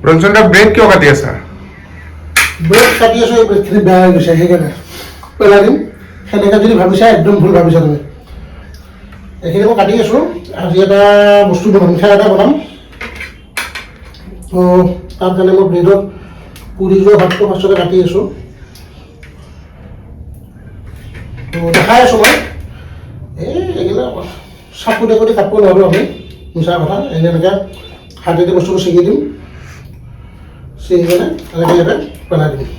ৰঞ্জনদা bread কিয় কাটি আছা? ব্ৰেড কাটি আছোঁ, এই ব্ৰেডখিনি বেয়া হৈ গৈছে সেইকাৰণে পেলাই দিম। সেনেকৈ যদি ভাবিছা একদম ভুল ভাবিছা তুমি। এইখিনি মই কাটি আছোঁ, আজি এটা বস্তু বনাম, মিঠাই এটা বনাম। তো তাৰ কাৰণে মই ব্ৰেডত পুৰি যোৱা ভাতটো ফাৰ্ষ্টতে কাটি আছোঁ। তো দেখাই আছোঁ মই এইগিলা চাকু টাকুটি কাটিব নোৱাৰোঁ আমি, মিছা কথা। এনেকৈ হাতেদি বস্তুটো ছিঙি দিম, ছিঙি কেনে এনেকৈ ইয়াতে পেলাই দিম।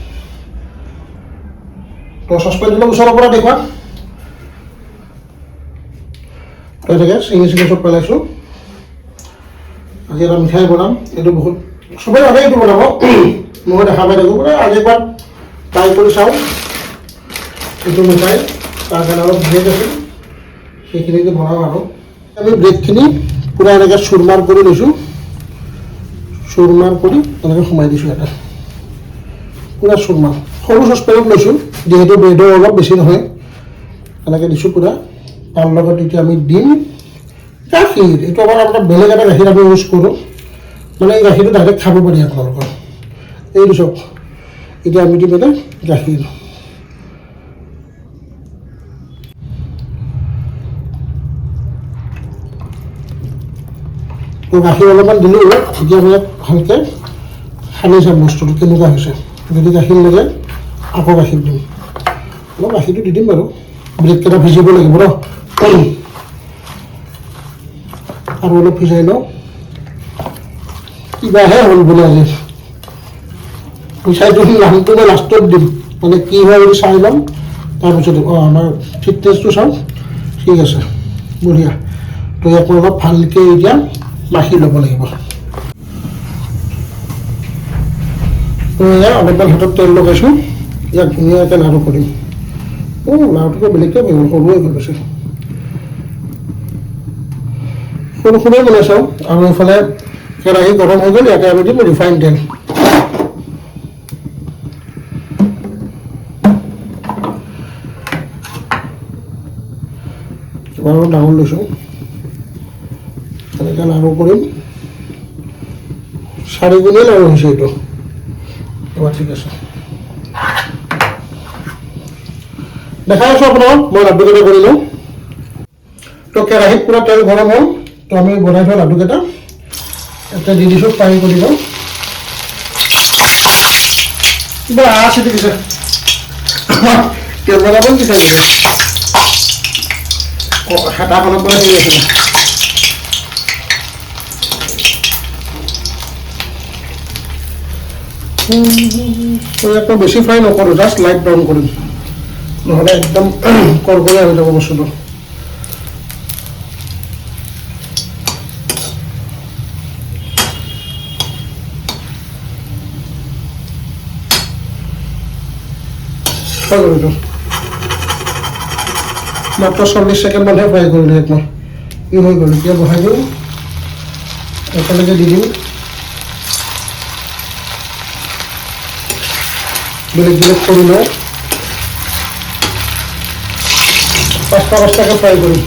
তো চচপেনটো ওচৰৰ পৰা দেখুৱা। তো এনেকৈ ছিঙি চব পেলাইছোঁ। আজি এটা মিঠাই বনাম, এইটো বহুত চবেই ভাবে এইটো বনাব, মই দেখা পাই থাকোঁ। বোলে আজি এবাৰ ট্ৰাই কৰি চাওঁ এইটো মিঠাই। তাৰ কাৰণে অলপ ব্ৰেড আছে, সেইখিনিকে বনাম। আৰু আমি ব্ৰেডখিনি পূৰা এনেকৈ চুৰমাৰ কৰি লৈছোঁ, চুৰমাৰ কৰি এনেকৈ সোমাই দিছোঁ এটা পূৰা চুৰমাৰ। সৰু চচপেনত লৈছোঁ, যিহেতু ব্ৰেডৰ অলপ বেছি নহয়। এনেকৈ দিছোঁ পূৰা। তাৰ লগত এতিয়া আমি দিম গাখীৰ। এইটো আমাৰ বেলেগ এটা গাখীৰ আমি ইউজ কৰোঁ, মানে এই গাখীৰটো ডাইৰেক্ট খাব পাৰি আপোনালোকৰ। এইটো চাওক, এতিয়া আমি দিম এটা গাখীৰ। তো গাখীৰ অলপমান দিলোঁ, এতিয়া আমি ভালকৈ সানি চাম বস্তুটো কেনেকুৱা হৈছে। যদি গাখীৰ লাগে আকৌ গাখীৰ দিম, অলপ গাখীৰটো দি দিম বাৰু। ব্ৰেডকেইটা ভিজিব লাগিব ন, আৰু অলপ ভিজাই লওঁ। কিবাহে হ'ল বোলে আজি মিঠাইটো, নামটো মই লাষ্টত দিম, মানে কি হয় বুলি চাই ল'ম, তাৰপিছত দিম। আমাৰ ফিটনেছটো চাওঁ, ঠিক আছে, বঢ়িয়া। তো ইয়াক মই অলপ ভালকৈ এতিয়া মাখি ল'ব লাগিব। তো এয়া অলপমান হাতত তেল লগাইছোঁ, ইয়াক ধুনীয়াকৈ লাড়ু কৰিম। লাড়ুটোকে বেলেগকৈ সৰু হৈ গৈছে, সৰু সৰুৱে বনাই চাওঁ। আৰু এইফালে কেৰাহী গৰম হৈ গ'ল, ইয়াতে আমি দিম ৰিফাইন তেল। অলপ ডাঙৰ লৈছোঁ, এনেকৈ লাড়ু কৰিম। 4 গুণেই লাড়ু হৈছে এইটো। এবাৰ ঠিক আছে, দেখাই আছোঁ আপোনাক। মই লাড্ডুকেইটা কৰি লওঁ। তো কেৰাহীত পূৰা তেল গৰম হ'ল, তো আমি বনাই থোৱা লাড্ডুকেইটা এটা দি দিছোঁ, ফ্ৰাই কৰি লওঁ। কিবা চিটি দিছে, কেমেৰা বন্ধ দিছে, হেতাখনত পৰা দি আছিলে। একদম বেছি ফ্ৰাই নকৰোঁ, জাষ্ট লাইট ব্ৰাউন কৰিম, নহ'লে একদম কৰকৰীয়া হৈ যাব বস্তুটো। মাত্ৰ 40 ছেকেণ্ডমানহে ফ্ৰাই কৰিলোঁ ইয়াত মই। কি হৈ গ'ল, এতিয়া বহাই দিওঁ, একেলগে দি দিওঁ। বেলেগ বেলেগ কৰি লওঁ, 5টাকৈ ফ্ৰাই কৰিম।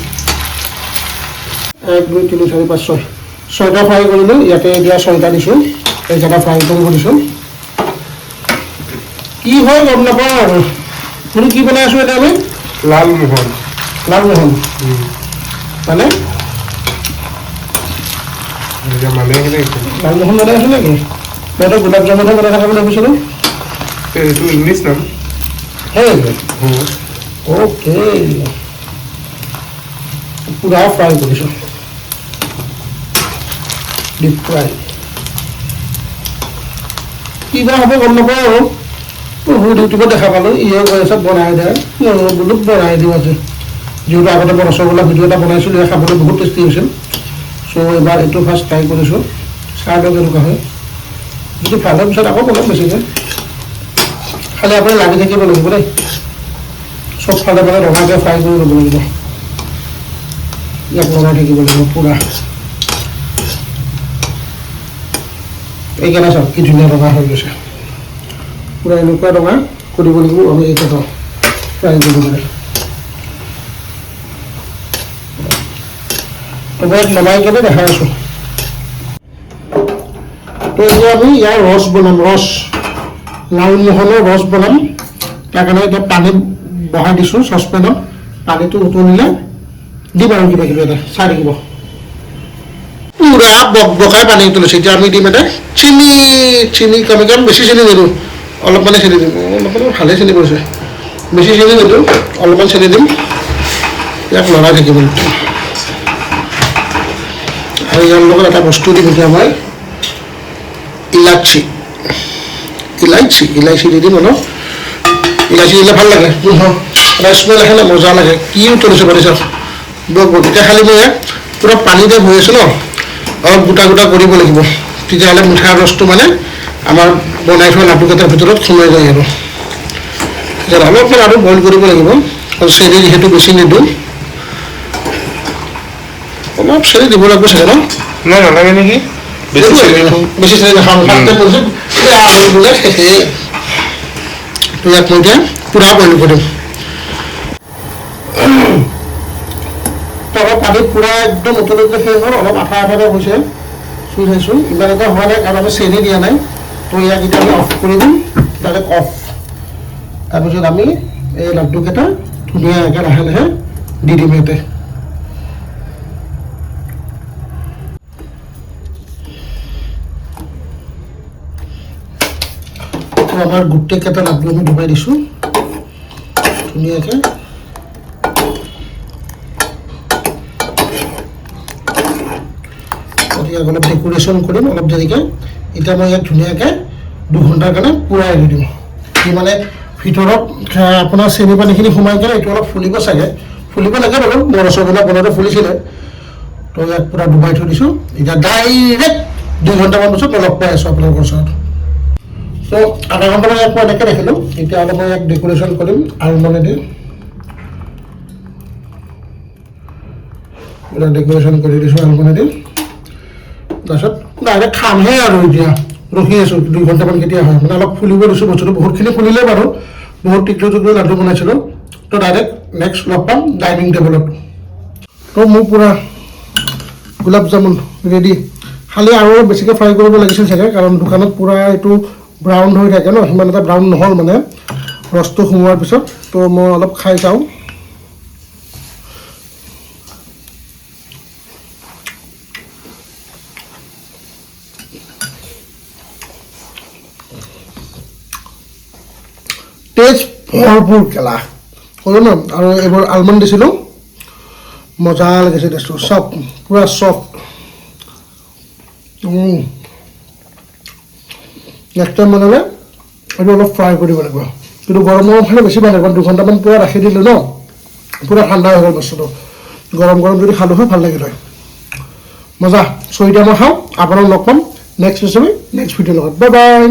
1 2 3 4 5 6 6টা ফ্ৰাই কৰিলোঁ। ইয়াতে এতিয়া 6টা দিছোঁ, এইকেইটা ফ্ৰাই কৰিব দিছোঁ। কি হয় গম নাপাওঁ আৰু। তুমি কি বনাই আছোঁ এতিয়া? আমি লালমোহন। লালমোহন মানে লালমোহন বনাই আছোঁ নেকি? মইতো গোলাপ জামুনহে বনাই থকা বুলি ভাবিছিলোঁ। এইটো ইংলিছ নাম। সেই অ'কে, পূৰা ফ্ৰাই কৰিছোঁ, ডিপ ফ্ৰাই। কিবা হ'ব গম নাপাওঁ আৰু। ইউটিউবত দেখা পালোঁ, ইয়ে কৈ আছে বনাই দে, বোলো বনাই দিওঁ আজি। যিহেতু আগতে মই ৰসগোল্লা ভিডিঅ' এটা বনাইছিলোঁ, এয়া খাবলৈ বহুত টেষ্টি হৈছিল। চ' এইবাৰ এইটো ফাৰ্ষ্ট ট্ৰাই কৰিছোঁ, চাই লওঁ কেনেকুৱা হয়। যদি ভাল হয় পিছত আকৌ বনাম বেছিকৈ। খালি আপুনি লাগি থাকিব লাগিব দেই, চব ফালে মানে ৰঙাকৈ ফ্ৰাই কৰি ল'ব লাগিব। ইয়াক লগাই থাকিব লাগিব পূৰা। এইকাৰণে চাওক কি ধুনীয়া ৰঙা হৈ গৈছে, পূৰা এনেকুৱা ৰঙা কৰিব লাগিব আমি এইকেইটা ফ্ৰাই কৰিবলৈ। এবাৰ নমাই কেনে দেখাই আছোঁ। তো এতিয়া আমি ইয়াৰ ৰস বনাম ৰস লালমোহনৰ ৰস বনাম তাৰ কাৰণে এতিয়া পানী বহাই দিছোঁ চচপেনত পানীটো উতলিলে দিম আৰু কিবা কিবি এটা চাই থাকিব পুৰা বকাই পানী উতলিছে এতিয়া আমি দিম এটা চিনি কমে কম বেছি চেনি নিদিওঁ অলপমানে চেনি দিম অলপমান ভালেই চেনি কৰিছে বেছি চেনি নিদিওঁ অলপমান চেনি দিম ইয়াক লৰাই থাকিব আৰু ইয়াৰ লগত এটা বস্তু দিম এতিয়া মই ইলাইচি দি দিম অলপ ইলাইচি দিলে ভাল লাগে এটা স্মেল আহে না মজা লাগে কি উতলিছে পানী চাওক এতিয়া খালি মই ইয়াক পূৰা পানীতে বৈ আছোঁ ন অলপ গোটা গোটা কৰিব লাগিব তেতিয়াহ'লে মিঠাৰ ৰসটো মানে আমাৰ বনাই থোৱা লাডুকেইটাৰ ভিতৰত সোমাই যায় আৰু অলপমান আৰু বইল কৰিব লাগিব আৰু চেনি যিহেতু বেছি নিদিওঁ অলপ চেনি দিব লাগিব চাগে ন নাই নালাগে নেকি বেছি চেনি নাখাওঁ বোলে তো ইয়াক মই এতিয়া পূৰা বইল কৰিম তলৰ পানীত পূৰা একদম উতলিতে শেষ হ'ল অলপ আঠা আঠাকৈ হৈছে চুই চাইছোঁ ইমান এটা হোৱা নাই কাৰণ আমি চেনি দিয়া নাই তো ইয়াক এতিয়া আমি অফ কৰি দিম ডাইৰেক্ট অফ তাৰপিছত আমি এই লাড্ডুকেইটা ধুনীয়াকৈ লাহে লাহে দি দিম ইয়াতে আমাৰ গোটেইকেইটা লাড্ডু আমি ডুবাই দিছোঁ ধুনীয়াকৈ ইয়াক অলপ ডেকোৰেশ্যন কৰিম অলপ দেৰিকৈ এতিয়া মই ইয়াক ধুনীয়াকৈ 2 ঘণ্টাৰ কাৰণে পূৰা এৰি দিম সি মানে ভিতৰত আপোনাৰ চেনি পানীখিনি সোমাই গ'লে এইটো অলপ ফুলিব চাগে ফুলিব লাগে বাৰু মোৰ ৰসগোল্লা বনাওঁতে ফুলিছিলে তো ইয়াক পূৰা ডুবাই থৈ দিছোঁ এতিয়া ডাইৰেক্ট 2 ঘণ্টামান পিছত মই লগ পাই আছোঁ আপোনালোকৰ ওচৰত তো আধা ঘণ্টামান ইয়াক মই এনেকৈ ৰাখিলোঁ এতিয়া অলপ মই ইয়াক ডেকোৰেশ্যন কৰিম আলমণ্ডেদি পূৰা ডেকোৰেশ্যন কৰি দিছোঁ আলমণ্ডেদি তাৰপিছত ডাইৰেক্ট খামহে আৰু এতিয়া ৰখি আছোঁ 2 ঘণ্টামান কেতিয়া হয় মানে অলপ ফুলিব দিছোঁ বস্তুটো বহুতখিনি ফুলিলে বাৰু বহুত টিকলো লাডু বনাইছিলোঁ তো ডাইৰেক্ট নেক্সট লগ পাম ডাইনিং টেবুলত তো মোৰ পূৰা গোলাপ জামুন ৰেডি খালি আৰু বেছিকৈ ফ্ৰাই কৰিব লাগিছিল চাগে কাৰণ দোকানত পূৰা এইটো ব্ৰাউন হৈ থাকে ন সিমান এটা ব্ৰাউন নহ'ল মানে ৰসটো সোমোৱাৰ পিছত তো মই অলপ খাই চাওঁ টেষ্ট ভৰপূৰ কেলা ক'লোঁ ন আৰু এইবোৰ আলমণ্ড দিছিলোঁ মজা লাগিছে টেষ্টটো চফ পূৰা চফ্ট নেক্সট টাইম বনালে এইটো অলপ ফ্ৰাই কৰিব লাগিব কিন্তু গৰমৰ ফালে বেছি ভাল লাগিব 2 ঘণ্টামান পূৰা ৰাখি দিলোঁ ন পূৰা ঠাণ্ডা হৈ গ'ল বস্তুটো গৰম যদি খালোঁ হয় ভাল লাগিল হয় মজা চ' এতিয়া মই খাওঁ আপোনাক লগ পাম নেক্সট ৰেচিপি নেক্সট ভিডিঅ'ৰ লগত বাই বাই